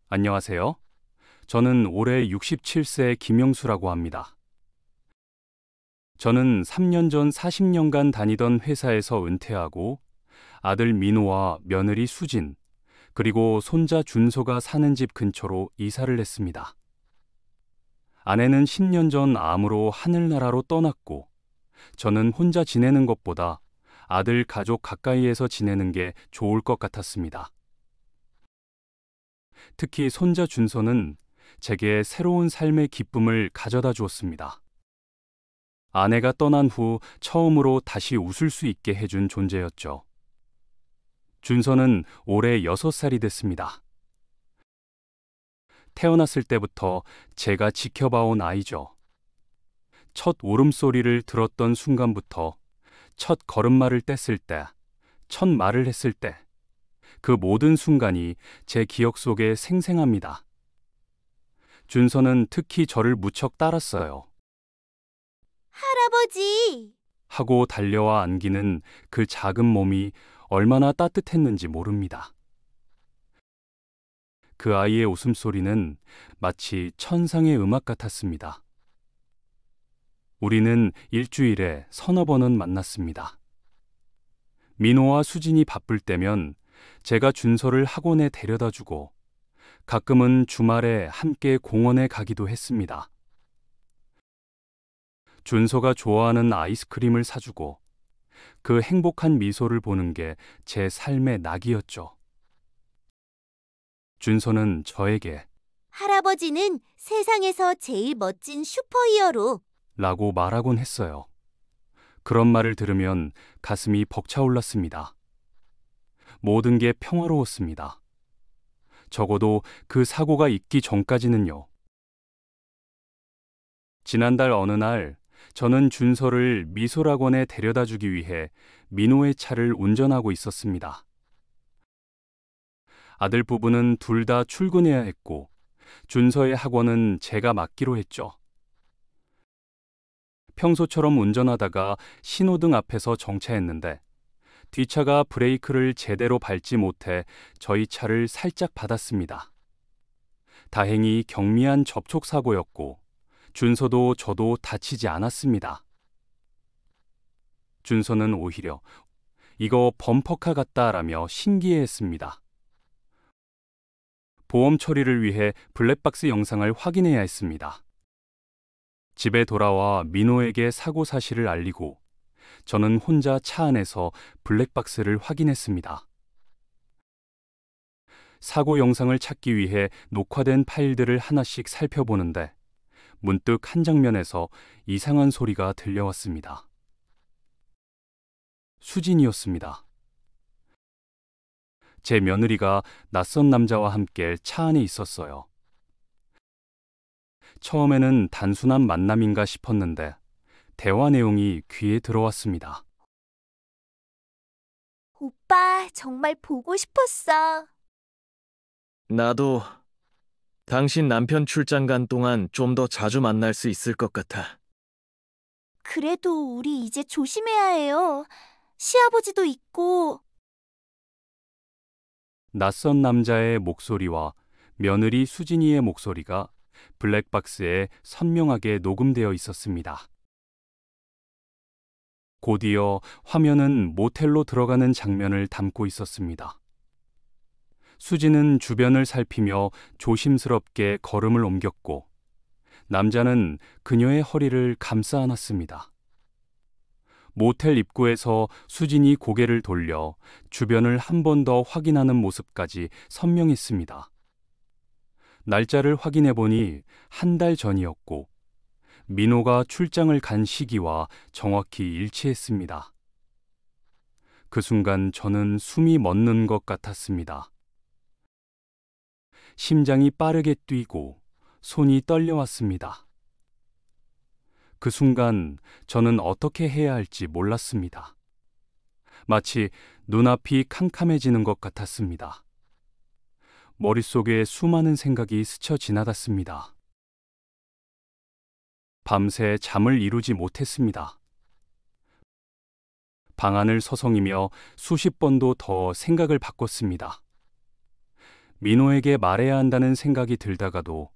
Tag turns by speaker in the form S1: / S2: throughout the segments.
S1: 안녕하세요. 저는 올해 67세 김영수라고 합니다. 저는 3년 전 40년간 다니던 회사에서 은퇴하고 아들 민호와 며느리 수진, 그리고 손자 준서가 사는 집 근처로 이사를 했습니다. 아내는 10년 전 암으로 하늘나라로 떠났고 저는 혼자 지내는 것보다 아들 가족 가까이에서 지내는 게 좋을 것 같았습니다. 특히 손자 준서는 제게 새로운 삶의 기쁨을 가져다 주었습니다. 아내가 떠난 후 처음으로 다시 웃을 수 있게 해준 존재였죠. 준서는 올해 6살이 됐습니다. 태어났을 때부터 제가 지켜봐온 아이죠. 첫 울음소리를 들었던 순간부터 첫 걸음마를 뗐을 때, 첫 말을 했을 때, 그 모든 순간이 제 기억 속에 생생합니다. 준서는 특히 저를 무척 따랐어요.
S2: 할아버지!
S1: 하고 달려와 안기는 그 작은 몸이 얼마나 따뜻했는지 모릅니다. 그 아이의 웃음소리는 마치 천상의 음악 같았습니다. 우리는 일주일에 서너 번은 만났습니다. 민호와 수진이 바쁠 때면 제가 준서를 학원에 데려다 주고 가끔은 주말에 함께 공원에 가기도 했습니다. 준서가 좋아하는 아이스크림을 사주고 그 행복한 미소를 보는 게 제 삶의 낙이었죠. 준서는 저에게
S2: 할아버지는 세상에서 제일 멋진 슈퍼히어로.
S1: 라고 말하곤 했어요. 그런 말을 들으면 가슴이 벅차올랐습니다. 모든 게 평화로웠습니다. 적어도 그 사고가 있기 전까지는요. 지난달 어느 날 저는 준서를 미술학원에 데려다 주기 위해 민호의 차를 운전하고 있었습니다. 아들 부부는 둘 다 출근해야 했고 준서의 학원은 제가 맡기로 했죠. 평소처럼 운전하다가 신호등 앞에서 정차했는데 뒷차가 브레이크를 제대로 밟지 못해 저희 차를 살짝 받았습니다. 다행히 경미한 접촉사고였고 준서도 저도 다치지 않았습니다. 준서는 오히려 이거 범퍼카 같다라며 신기해했습니다. 보험 처리를 위해 블랙박스 영상을 확인해야 했습니다. 집에 돌아와 민호에게 사고 사실을 알리고 저는 혼자 차 안에서 블랙박스를 확인했습니다. 사고 영상을 찾기 위해 녹화된 파일들을 하나씩 살펴보는데 문득 한 장면에서 이상한 소리가 들려왔습니다. 수진이었습니다. 제 며느리가 낯선 남자와 함께 차 안에 있었어요. 처음에는 단순한 만남인가 싶었는데 대화 내용이 귀에 들어왔습니다.
S2: 오빠, 정말 보고 싶었어.
S3: 나도 당신 남편 출장 간 동안 좀 더 자주 만날 수 있을 것 같아.
S2: 그래도 우리 이제 조심해야 해요. 시아버지도 있고.
S1: 낯선 남자의 목소리와 며느리 수진이의 목소리가 블랙박스에 선명하게 녹음되어 있었습니다. 곧이어 화면은 모텔로 들어가는 장면을 담고 있었습니다. 수진은 주변을 살피며 조심스럽게 걸음을 옮겼고 남자는 그녀의 허리를 감싸 안았습니다. 모텔 입구에서 수진이 고개를 돌려 주변을 한 번 더 확인하는 모습까지 선명했습니다. 날짜를 확인해 보니 한 달 전이었고 민호가 출장을 간 시기와 정확히 일치했습니다. 그 순간 저는 숨이 멎는 것 같았습니다. 심장이 빠르게 뛰고 손이 떨려왔습니다. 그 순간 저는 어떻게 해야 할지 몰랐습니다. 마치 눈앞이 캄캄해지는 것 같았습니다. 머릿속에 수많은 생각이 스쳐 지나갔습니다. 밤새 잠을 이루지 못했습니다. 방안을 서성이며 수십 번도 더 생각을 바꿨습니다. 민호에게 말해야 한다는 생각이 들다가도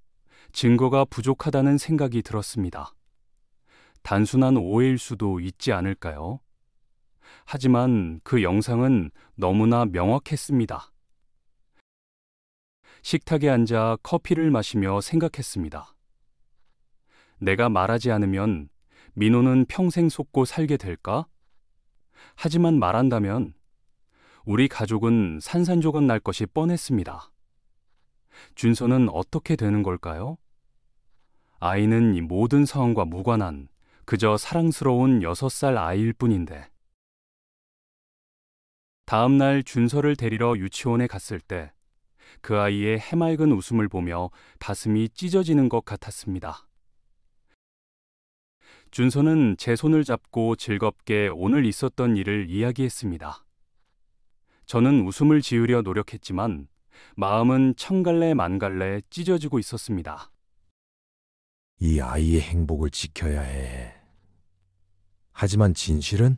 S1: 증거가 부족하다는 생각이 들었습니다. 단순한 오해일 수도 있지 않을까요? 하지만 그 영상은 너무나 명확했습니다. 식탁에 앉아 커피를 마시며 생각했습니다. 내가 말하지 않으면 민호는 평생 속고 살게 될까? 하지만 말한다면 우리 가족은 산산조각 날 것이 뻔했습니다. 준서는 어떻게 되는 걸까요? 아이는 이 모든 상황과 무관한 그저 사랑스러운 6살 아이일 뿐인데. 다음 날 준서를 데리러 유치원에 갔을 때 그 아이의 해맑은 웃음을 보며 가슴이 찢어지는 것 같았습니다. 준서는 제 손을 잡고 즐겁게 오늘 있었던 일을 이야기했습니다. 저는 웃음을 지으려 노력했지만 마음은 천갈래 만갈래 찢어지고 있었습니다.
S4: 이 아이의 행복을 지켜야 해. 하지만 진실은?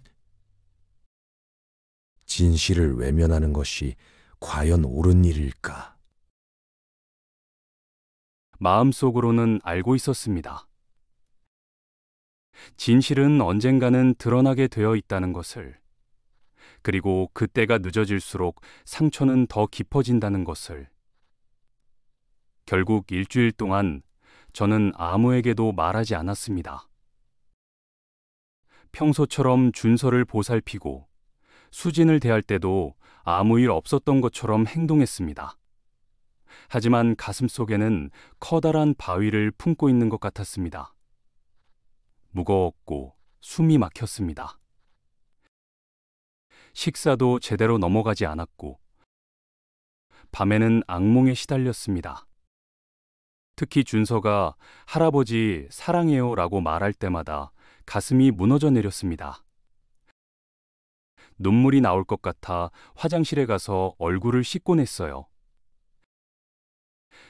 S4: 진실을 외면하는 것이 과연 옳은 일일까?
S1: 마음속으로는 알고 있었습니다. 진실은 언젠가는 드러나게 되어 있다는 것을, 그리고 그때가 늦어질수록 상처는 더 깊어진다는 것을. 결국 일주일 동안 저는 아무에게도 말하지 않았습니다. 평소처럼 준서를 보살피고 수진을 대할 때도 아무 일 없었던 것처럼 행동했습니다. 하지만 가슴속에는 커다란 바위를 품고 있는 것 같았습니다. 무거웠고 숨이 막혔습니다. 식사도 제대로 넘어가지 않았고 밤에는 악몽에 시달렸습니다. 특히 준서가 할아버지 사랑해요 라고 말할 때마다 가슴이 무너져 내렸습니다. 눈물이 나올 것 같아 화장실에 가서 얼굴을 씻곤 했어요.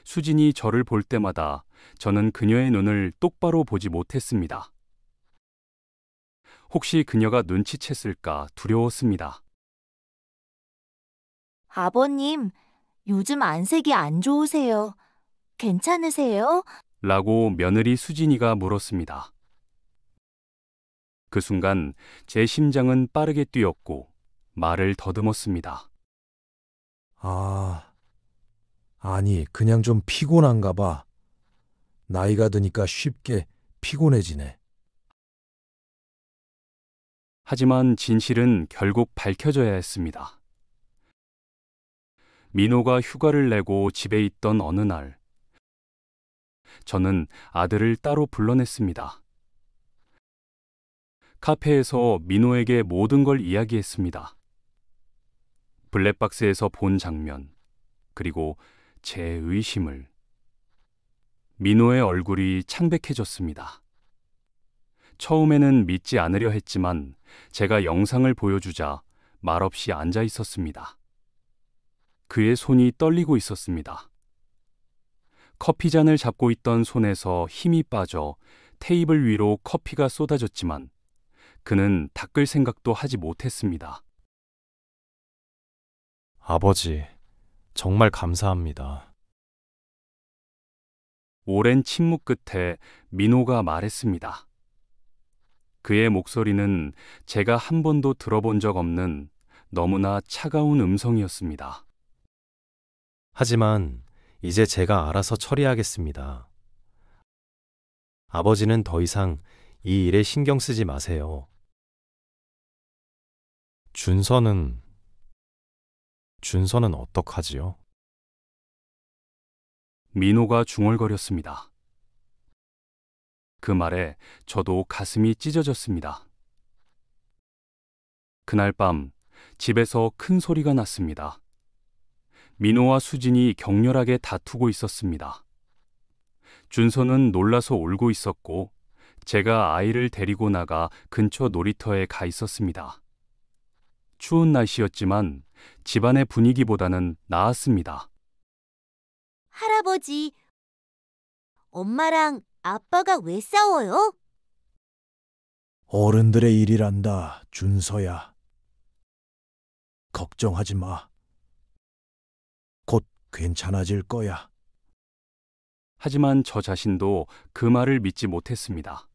S1: 수진이 저를 볼 때마다 저는 그녀의 눈을 똑바로 보지 못했습니다. 혹시 그녀가 눈치챘을까 두려웠습니다.
S2: 아버님, 요즘 안색이 안 좋으세요. 괜찮으세요?
S1: 라고 며느리 수진이가 물었습니다. 그 순간 제 심장은 빠르게 뛰었고 말을 더듬었습니다.
S4: 아니, 그냥 좀 피곤한가 봐. 나이가 드니까 쉽게 피곤해지네.
S1: 하지만 진실은 결국 밝혀져야 했습니다. 민호가 휴가를 내고 집에 있던 어느 날, 저는 아들을 따로 불러냈습니다. 카페에서 민호에게 모든 걸 이야기했습니다. 블랙박스에서 본 장면, 그리고 제 의심을. 민호의 얼굴이 창백해졌습니다. 처음에는 믿지 않으려 했지만 제가 영상을 보여주자 말없이 앉아 있었습니다. 그의 손이 떨리고 있었습니다. 커피잔을 잡고 있던 손에서 힘이 빠져 테이블 위로 커피가 쏟아졌지만 그는 닦을 생각도 하지 못했습니다.
S5: 아버지, 정말 감사합니다.
S1: 오랜 침묵 끝에 민호가 말했습니다. 그의 목소리는 제가 한 번도 들어본 적 없는 너무나 차가운 음성이었습니다.
S5: 하지만 이제 제가 알아서 처리하겠습니다. 아버지는 더 이상 이 일에 신경 쓰지 마세요. 준서는 어떡하지요?
S1: 민호가 중얼거렸습니다. 그 말에 저도 가슴이 찢어졌습니다. 그날 밤 집에서 큰 소리가 났습니다. 민호와 수진이 격렬하게 다투고 있었습니다. 준서는 놀라서 울고 있었고 제가 아이를 데리고 나가 근처 놀이터에 가 있었습니다. 추운 날씨였지만 집안의 분위기보다는 나았습니다.
S2: 할아버지, 엄마랑 아빠가 왜 싸워요?
S4: 어른들의 일이란다, 준서야. 걱정하지 마. 곧 괜찮아질 거야.
S1: 하지만 저 자신도 그 말을 믿지 못했습니다.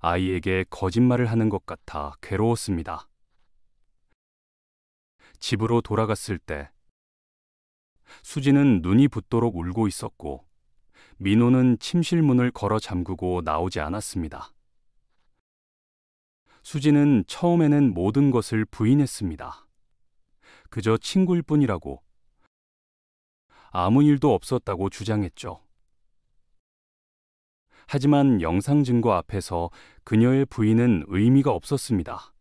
S1: 아이에게 거짓말을 하는 것 같아 괴로웠습니다. 집으로 돌아갔을 때 수지는 눈이 붓도록 울고 있었고 민호는 침실 문을 걸어 잠그고 나오지 않았습니다. 수지는 처음에는 모든 것을 부인했습니다. 그저 친구일 뿐이라고, 아무 일도 없었다고 주장했죠. 하지만 영상 증거 앞에서 그녀의 부인은 의미가 없었습니다.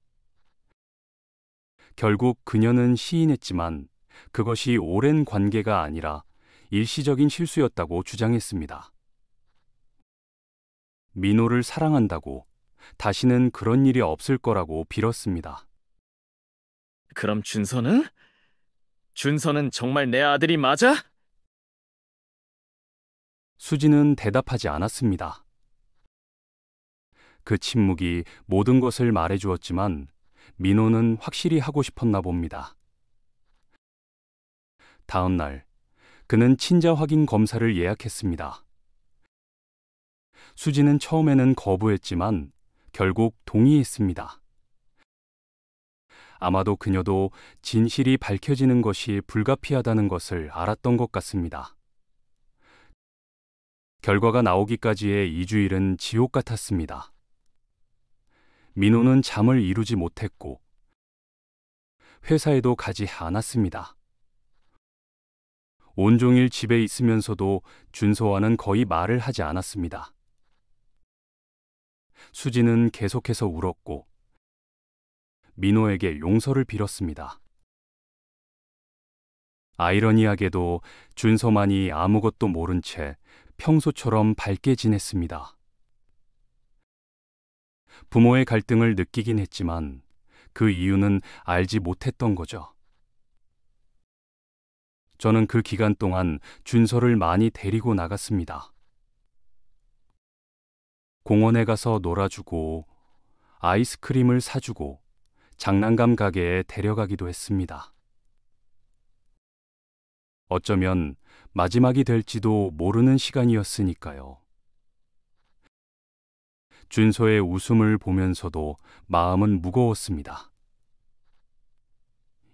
S1: 결국 그녀는 시인했지만 그것이 오랜 관계가 아니라 일시적인 실수였다고 주장했습니다. 민호를 사랑한다고, 다시는 그런 일이 없을 거라고 빌었습니다.
S3: 그럼 준서는? 준서는 정말 내 아들이 맞아?
S1: 수지는 대답하지 않았습니다. 그 침묵이 모든 것을 말해주었지만 민호는 확실히 하고 싶었나 봅니다. 다음 날, 그는 친자 확인 검사를 예약했습니다. 수지는 처음에는 거부했지만 결국 동의했습니다. 아마도 그녀도 진실이 밝혀지는 것이 불가피하다는 것을 알았던 것 같습니다. 결과가 나오기까지의 2주일은 지옥 같았습니다. 민호는 잠을 이루지 못했고 회사에도 가지 않았습니다. 온종일 집에 있으면서도 준서와는 거의 말을 하지 않았습니다. 수지는 계속해서 울었고 민호에게 용서를 빌었습니다. 아이러니하게도 준서만이 아무것도 모른 채 평소처럼 밝게 지냈습니다. 부모의 갈등을 느끼긴 했지만 그 이유는 알지 못했던 거죠. 저는 그 기간 동안 준서를 많이 데리고 나갔습니다. 공원에 가서 놀아주고 아이스크림을 사주고 장난감 가게에 데려가기도 했습니다. 어쩌면 마지막이 될지도 모르는 시간이었으니까요. 준서의 웃음을 보면서도 마음은 무거웠습니다.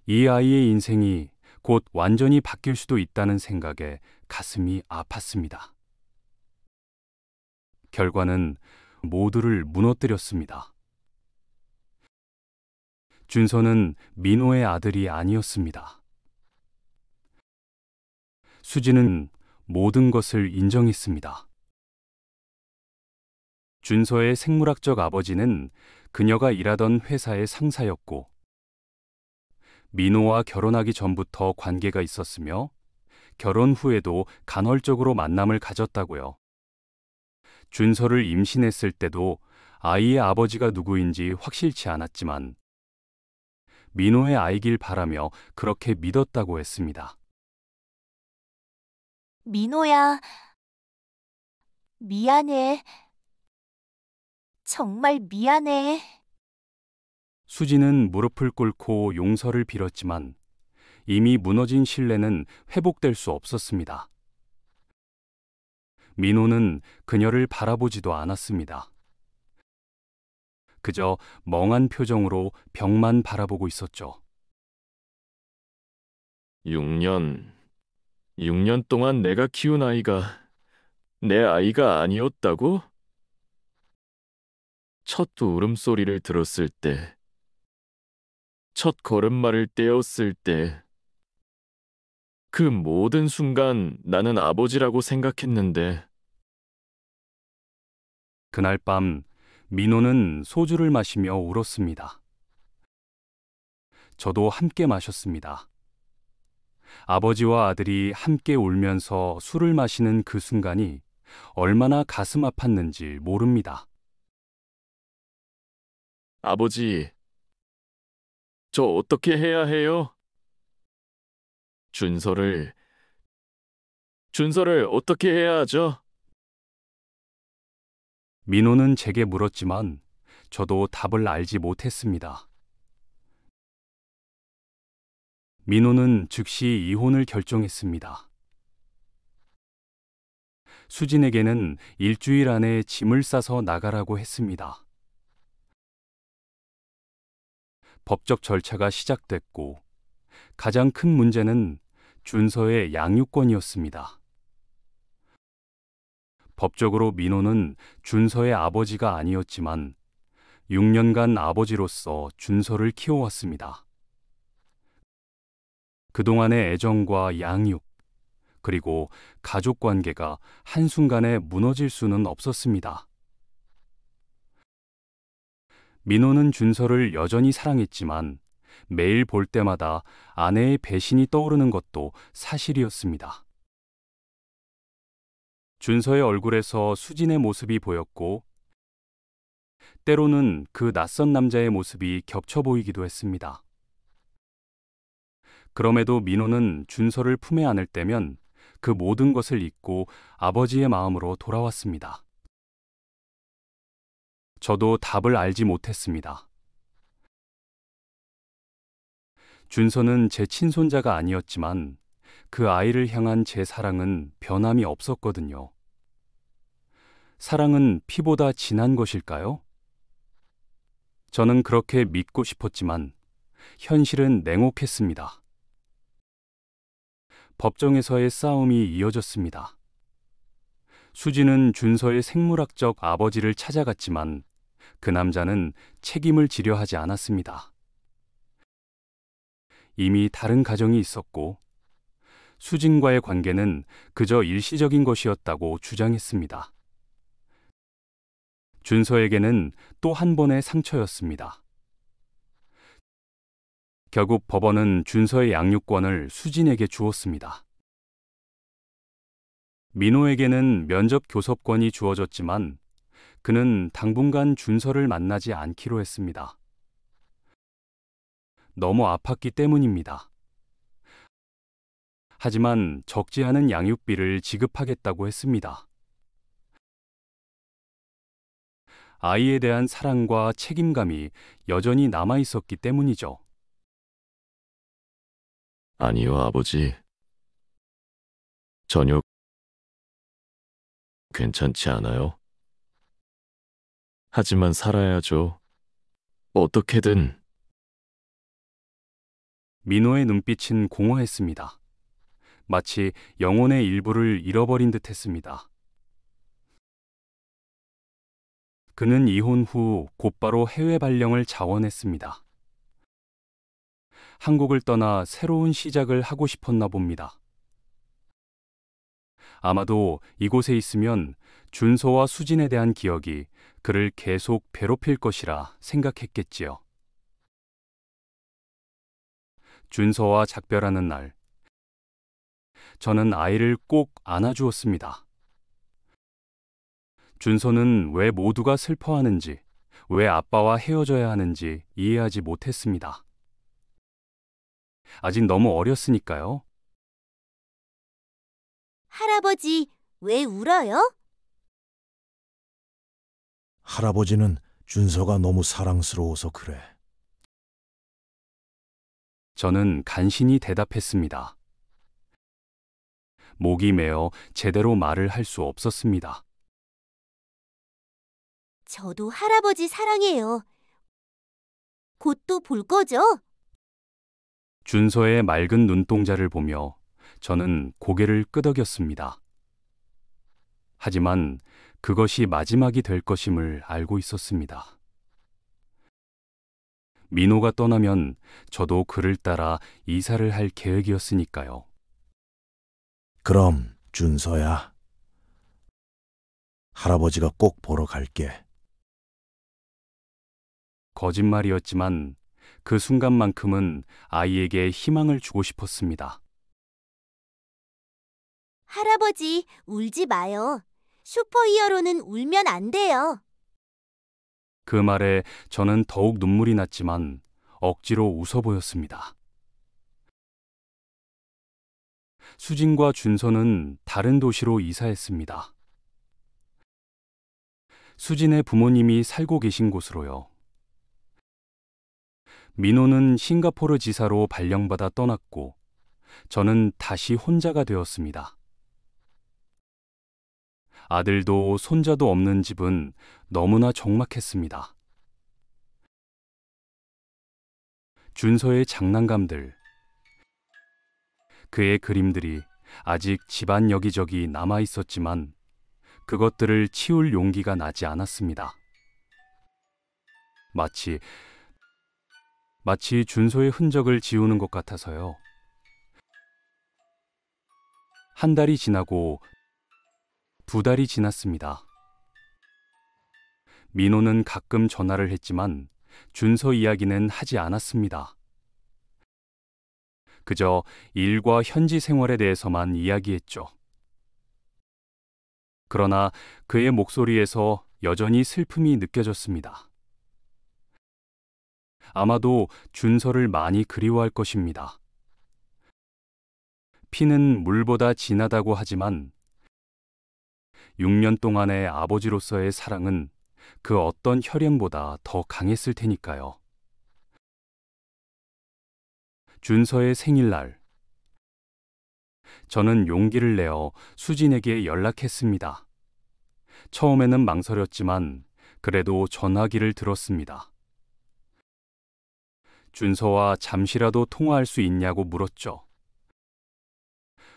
S1: 이 아이의 인생이 곧 완전히 바뀔 수도 있다는 생각에 가슴이 아팠습니다. 결과는 모두를 무너뜨렸습니다. 준서는 민호의 아들이 아니었습니다. 수지는 모든 것을 인정했습니다. 준서의 생물학적 아버지는 그녀가 일하던 회사의 상사였고 민호와 결혼하기 전부터 관계가 있었으며 결혼 후에도 간헐적으로 만남을 가졌다고요. 준서를 임신했을 때도 아이의 아버지가 누구인지 확실치 않았지만 민호의 아이길 바라며 그렇게 믿었다고 했습니다.
S2: 민호야, 미안해. 정말 미안해.
S1: 수지는 무릎을 꿇고 용서를 빌었지만 이미 무너진 신뢰는 회복될 수 없었습니다. 민호는 그녀를 바라보지도 않았습니다. 그저 멍한 표정으로 벽만 바라보고 있었죠.
S3: 6년 동안 내가 키운 아이가 내 아이가 아니었다고? 첫 울음소리를 들었을 때, 첫 걸음마를 떼었을 때, 그 모든 순간 나는 아버지라고 생각했는데
S1: 그날 밤 민호는 소주를 마시며 울었습니다. 저도 함께 마셨습니다. 아버지와 아들이 함께 울면서 술을 마시는 그 순간이 얼마나 가슴 아팠는지 모릅니다.
S3: 아버지, 저 어떻게 해야 해요? 준서를 어떻게 해야 하죠?
S1: 민호는 제게 물었지만 저도 답을 알지 못했습니다. 민호는 즉시 이혼을 결정했습니다. 수진에게는 일주일 안에 짐을 싸서 나가라고 했습니다. 법적 절차가 시작됐고 가장 큰 문제는 준서의 양육권이었습니다. 법적으로 민호는 준서의 아버지가 아니었지만 6년간 아버지로서 준서를 키워왔습니다. 그동안의 애정과 양육, 그리고 가족 관계가 한순간에 무너질 수는 없었습니다. 민호는 준서를 여전히 사랑했지만 매일 볼 때마다 아내의 배신이 떠오르는 것도 사실이었습니다. 준서의 얼굴에서 수진의 모습이 보였고 때로는 그 낯선 남자의 모습이 겹쳐 보이기도 했습니다. 그럼에도 민호는 준서를 품에 안을 때면 그 모든 것을 잊고 아버지의 마음으로 돌아왔습니다. 저도 답을 알지 못했습니다. 준서는 제 친손자가 아니었지만 그 아이를 향한 제 사랑은 변함이 없었거든요. 사랑은 피보다 진한 것일까요? 저는 그렇게 믿고 싶었지만 현실은 냉혹했습니다. 법정에서의 싸움이 이어졌습니다. 수진은 준서의 생물학적 아버지를 찾아갔지만 그 남자는 책임을 지려 하지 않았습니다. 이미 다른 가정이 있었고 수진과의 관계는 그저 일시적인 것이었다고 주장했습니다. 준서에게는 또 한 번의 상처였습니다. 결국 법원은 준서의 양육권을 수진에게 주었습니다. 민호에게는 면접 교섭권이 주어졌지만 그는 당분간 준서를 만나지 않기로 했습니다. 너무 아팠기 때문입니다. 하지만 적지 않은 양육비를 지급하겠다고 했습니다. 아이에 대한 사랑과 책임감이 여전히 남아 있었기 때문이죠.
S3: 아니요, 아버지. 전혀 괜찮지 않아요. 하지만 살아야죠. 어떻게든.
S1: 민호의 눈빛은 공허했습니다. 마치 영혼의 일부를 잃어버린 듯 했습니다. 그는 이혼 후 곧바로 해외 발령을 자원했습니다. 한국을 떠나 새로운 시작을 하고 싶었나 봅니다. 아마도 이곳에 있으면 준서와 수진에 대한 기억이 그를 계속 괴롭힐 것이라 생각했겠지요. 준서와 작별하는 날, 저는 아이를 꼭 안아주었습니다. 준서는 왜 모두가 슬퍼하는지, 왜 아빠와 헤어져야 하는지 이해하지 못했습니다. 아직 너무 어렸으니까요.
S2: 할아버지, 왜 울어요?
S4: 할아버지는 준서가 너무 사랑스러워서 그래.
S1: 저는 간신히 대답했습니다. 목이 메어 제대로 말을 할 수 없었습니다.
S2: 저도 할아버지 사랑해요. 곧 또 볼 거죠?
S1: 준서의 맑은 눈동자를 보며 저는 고개를 끄덕였습니다. 하지만 그것이 마지막이 될 것임을 알고 있었습니다. 민호가 떠나면 저도 그를 따라 이사를 할 계획이었으니까요.
S4: 그럼 준서야, 할아버지가 꼭 보러 갈게.
S1: 거짓말이었지만 그 순간만큼은 아이에게 희망을 주고 싶었습니다.
S2: 할아버지, 울지 마요. 슈퍼히어로는 울면 안 돼요.
S1: 그 말에 저는 더욱 눈물이 났지만 억지로 웃어 보였습니다. 수진과 준서는 다른 도시로 이사했습니다. 수진의 부모님이 살고 계신 곳으로요. 민호는 싱가포르 지사로 발령받아 떠났고 저는 다시 혼자가 되었습니다. 아들도 손자도 없는 집은 너무나 적막했습니다. 준서의 장난감들, 그의 그림들이 아직 집안 여기저기 남아 있었지만 그것들을 치울 용기가 나지 않았습니다. 마치 준서의 흔적을 지우는 것 같아서요. 한 달이 지나고 2달이 지났습니다. 민호는 가끔 전화를 했지만 준서 이야기는 하지 않았습니다. 그저 일과 현지 생활에 대해서만 이야기했죠. 그러나 그의 목소리에서 여전히 슬픔이 느껴졌습니다. 아마도 준서를 많이 그리워할 것입니다. 피는 물보다 진하다고 하지만 6년 동안의 아버지로서의 사랑은 그 어떤 혈연보다 더 강했을 테니까요. 준서의 생일날, 저는 용기를 내어 수진에게 연락했습니다. 처음에는 망설였지만 그래도 전화기를 들었습니다. 준서와 잠시라도 통화할 수 있냐고 물었죠.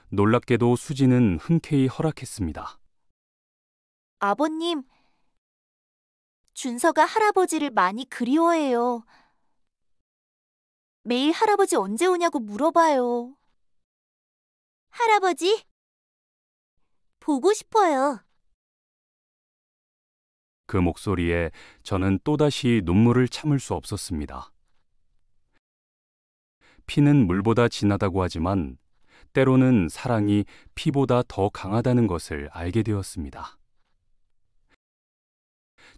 S1: 놀랍게도 수진은 흔쾌히 허락했습니다.
S2: 아버님, 준서가 할아버지를 많이 그리워해요. 매일 할아버지 언제 오냐고 물어봐요. 할아버지? 보고 싶어요.
S1: 그 목소리에 저는 또다시 눈물을 참을 수 없었습니다. 피는 물보다 진하다고 하지만 때로는 사랑이 피보다 더 강하다는 것을 알게 되었습니다.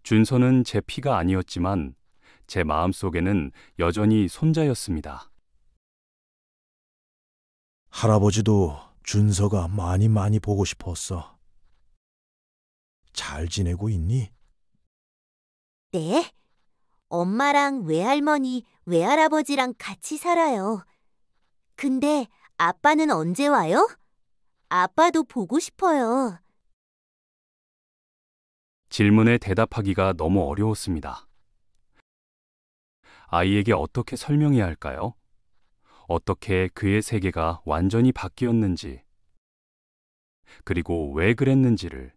S1: 준서는 제 피가 아니었지만 제 마음속에는 여전히 손자였습니다.
S4: 할아버지도 준서가 많이 보고 싶었어. 잘 지내고 있니?
S2: 네. 엄마랑 외할머니, 외할아버지랑 같이 살아요. 근데 아빠는 언제 와요? 아빠도 보고 싶어요.
S1: 질문에 대답하기가 너무 어려웠습니다. 아이에게 어떻게 설명해야 할까요? 어떻게 그의 세계가 완전히 바뀌었는지, 그리고 왜 그랬는지를.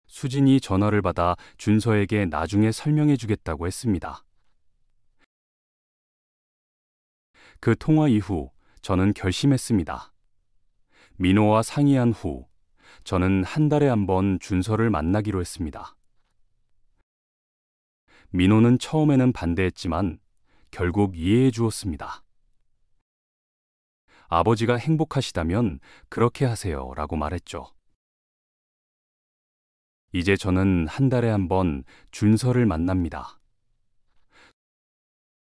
S1: 수진이 전화를 받아 준서에게 나중에 설명해 주겠다고 했습니다. 그 통화 이후 저는 결심했습니다. 민호와 상의한 후 저는 한 달에 한 번 준서를 만나기로 했습니다. 민호는 처음에는 반대했지만 결국 이해해 주었습니다. 아버지가 행복하시다면 그렇게 하세요 라고 말했죠. 이제 저는 한 달에 한 번 준서를 만납니다.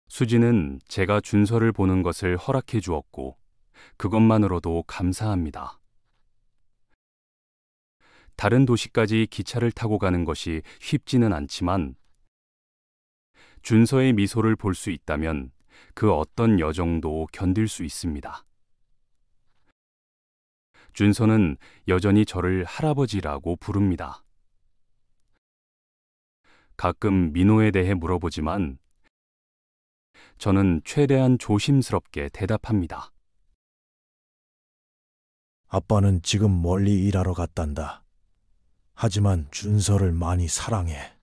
S1: 수지는 제가 준서를 보는 것을 허락해 주었고 그것만으로도 감사합니다. 다른 도시까지 기차를 타고 가는 것이 쉽지는 않지만 준서의 미소를 볼 수 있다면 그 어떤 여정도 견딜 수 있습니다. 준서는 여전히 저를 할아버지라고 부릅니다. 가끔 민호에 대해 물어보지만 저는 최대한 조심스럽게 대답합니다.
S4: 아빠는 지금 멀리 일하러 갔단다. 하지만 준서를 많이 사랑해.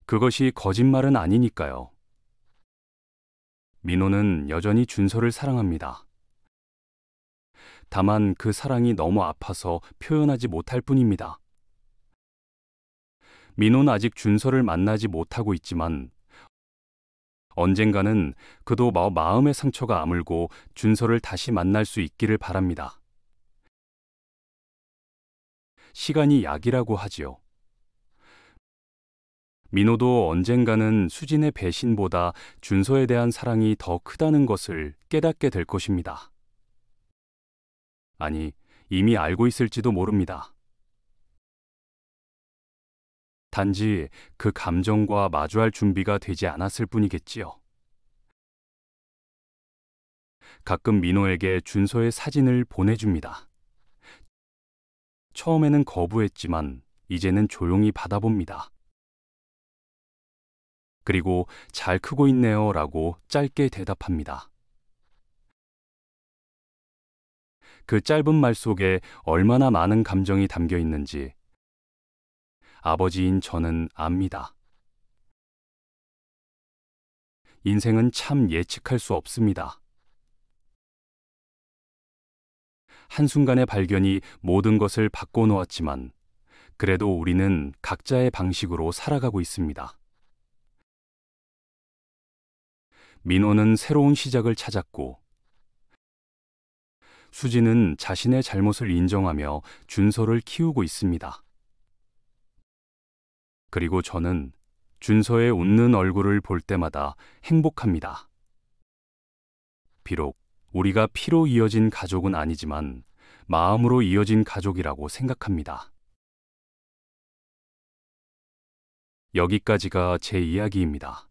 S1: 그것이 거짓말은 아니니까요. 민호는 여전히 준서를 사랑합니다. 다만 그 사랑이 너무 아파서 표현하지 못할 뿐입니다. 민호는 아직 준서를 만나지 못하고 있지만 언젠가는 그도 마음의 상처가 아물고 준서를 다시 만날 수 있기를 바랍니다. 시간이 약이라고 하지요. 민호도 언젠가는 수진의 배신보다 준서에 대한 사랑이 더 크다는 것을 깨닫게 될 것입니다. 아니, 이미 알고 있을지도 모릅니다. 단지 그 감정과 마주할 준비가 되지 않았을 뿐이겠지요. 가끔 민호에게 준서의 사진을 보내줍니다. 처음에는 거부했지만 이제는 조용히 받아봅니다. 그리고 잘 크고 있네요 라고 짧게 대답합니다. 그 짧은 말 속에 얼마나 많은 감정이 담겨 있는지 아버지인 저는 압니다. 인생은 참 예측할 수 없습니다. 한순간의 발견이 모든 것을 바꿔놓았지만 그래도 우리는 각자의 방식으로 살아가고 있습니다. 민호는 새로운 시작을 찾았고 수지는 자신의 잘못을 인정하며 준서를 키우고 있습니다. 그리고 저는 준서의 웃는 얼굴을 볼 때마다 행복합니다. 비록 우리가 피로 이어진 가족은 아니지만 마음으로 이어진 가족이라고 생각합니다. 여기까지가 제 이야기입니다.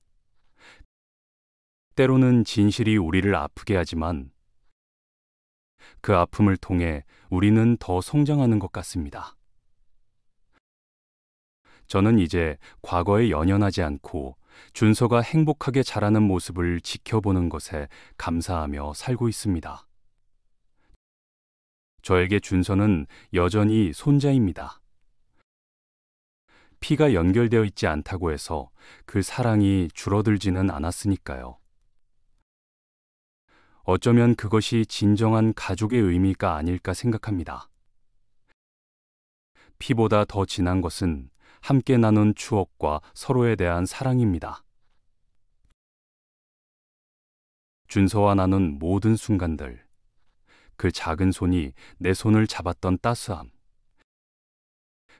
S1: 때로는 진실이 우리를 아프게 하지만 그 아픔을 통해 우리는 더 성장하는 것 같습니다. 저는 이제 과거에 연연하지 않고 준서가 행복하게 자라는 모습을 지켜보는 것에 감사하며 살고 있습니다. 저에게 준서는 여전히 손자입니다. 피가 연결되어 있지 않다고 해서 그 사랑이 줄어들지는 않았으니까요. 어쩌면 그것이 진정한 가족의 의미가 아닐까 생각합니다. 피보다 더 진한 것은 함께 나눈 추억과 서로에 대한 사랑입니다. 준서와 나눈 모든 순간들, 그 작은 손이 내 손을 잡았던 따스함,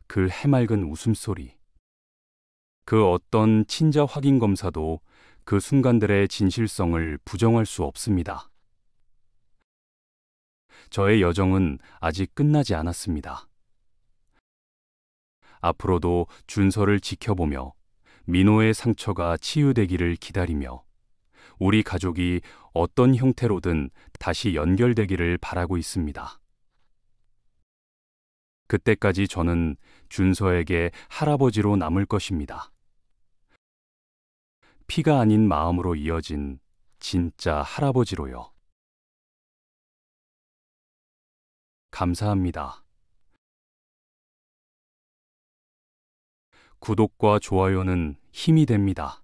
S1: 그 해맑은 웃음소리, 그 어떤 친자 확인 검사도 그 순간들의 진실성을 부정할 수 없습니다. 저의 여정은 아직 끝나지 않았습니다. 앞으로도 준서를 지켜보며 민호의 상처가 치유되기를 기다리며 우리 가족이 어떤 형태로든 다시 연결되기를 바라고 있습니다. 그때까지 저는 준서에게 할아버지로 남을 것입니다. 피가 아닌 마음으로 이어진 진짜 할아버지로요. 감사합니다. 구독과 좋아요는 힘이 됩니다.